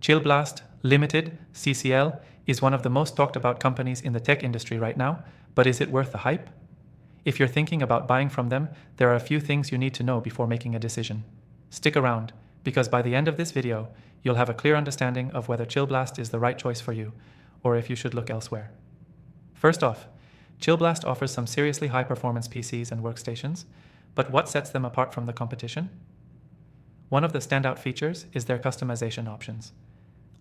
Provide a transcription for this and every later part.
Chillblast Limited, CCL, is one of the most talked about companies in the tech industry right now, but is it worth the hype? If you're thinking about buying from them, there are a few things you need to know before making a decision. Stick around, because by the end of this video, you'll have a clear understanding of whether Chillblast is the right choice for you, or if you should look elsewhere. First off, Chillblast offers some seriously high-performance PCs and workstations, but what sets them apart from the competition? One of the standout features is their customization options.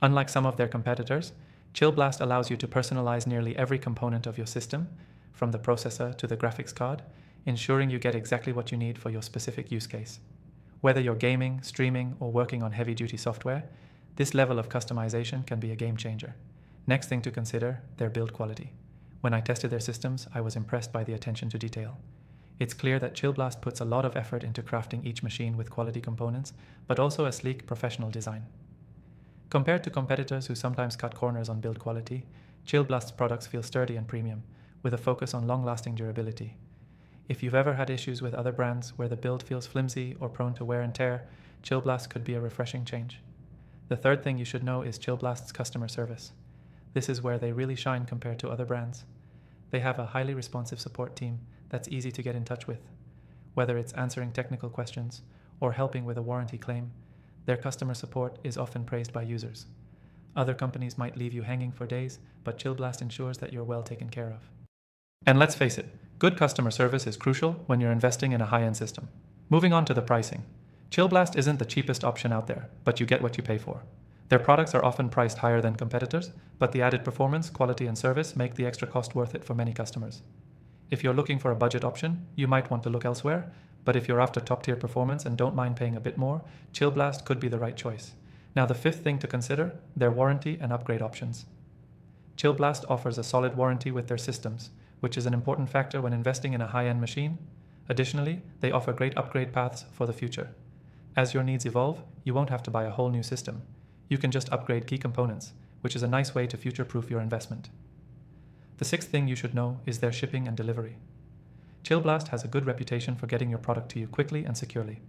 Unlike some of their competitors, Chillblast allows you to personalize nearly every component of your system, from the processor to the graphics card, ensuring you get exactly what you need for your specific use case. Whether you're gaming, streaming, or working on heavy-duty software, this level of customization can be a game changer. Next thing to consider, their build quality. When I tested their systems, I was impressed by the attention to detail. It's clear that Chillblast puts a lot of effort into crafting each machine with quality components, but also a sleek, professional design. Compared to competitors who sometimes cut corners on build quality, Chillblast's products feel sturdy and premium, with a focus on long-lasting durability. If you've ever had issues with other brands where the build feels flimsy or prone to wear and tear, Chillblast could be a refreshing change. The third thing you should know is Chillblast's customer service. This is where they really shine compared to other brands. They have a highly responsive support team that's easy to get in touch with. Whether it's answering technical questions or helping with a warranty claim, their customer support is often praised by users. Other companies might leave you hanging for days, but Chillblast ensures that you're well taken care of. And let's face it, good customer service is crucial when you're investing in a high-end system. Moving on to the pricing. Chillblast isn't the cheapest option out there, but you get what you pay for. Their products are often priced higher than competitors, but the added performance, quality, and service make the extra cost worth it for many customers. If you're looking for a budget option, you might want to look elsewhere, but if you're after top-tier performance and don't mind paying a bit more, Chillblast could be the right choice. Now, the fifth thing to consider, their warranty and upgrade options. Chillblast offers a solid warranty with their systems, which is an important factor when investing in a high-end machine. Additionally, they offer great upgrade paths for the future. As your needs evolve, you won't have to buy a whole new system. You can just upgrade key components, which is a nice way to future-proof your investment. The sixth thing you should know is their shipping and delivery. Chillblast has a good reputation for getting your product to you quickly and securely.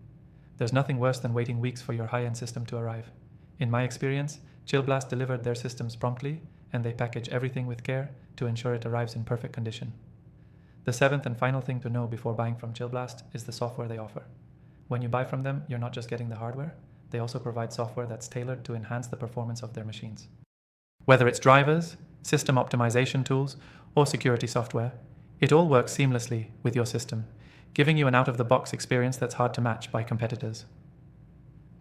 There's nothing worse than waiting weeks for your high-end system to arrive. In my experience, Chillblast delivered their systems promptly, and they package everything with care to ensure it arrives in perfect condition. The seventh and final thing to know before buying from Chillblast is the software they offer. When you buy from them, you're not just getting the hardware, they also provide software that's tailored to enhance the performance of their machines. Whether it's drivers, system optimization tools, or security software, it all works seamlessly with your system, giving you an out-of-the-box experience that's hard to match by competitors.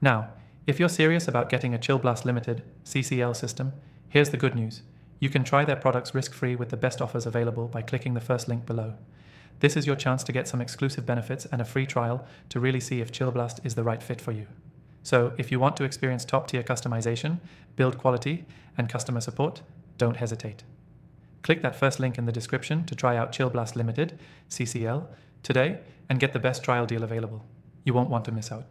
Now, if you're serious about getting a Chillblast Limited CCL system, here's the good news. You can try their products risk-free with the best offers available by clicking the first link below. This is your chance to get some exclusive benefits and a free trial to really see if Chillblast is the right fit for you. So if you want to experience top-tier customization, build quality, and customer support, don't hesitate. Click that first link in the description to try out Chillblast Limited, CCL, today and get the best trial deal available. You won't want to miss out.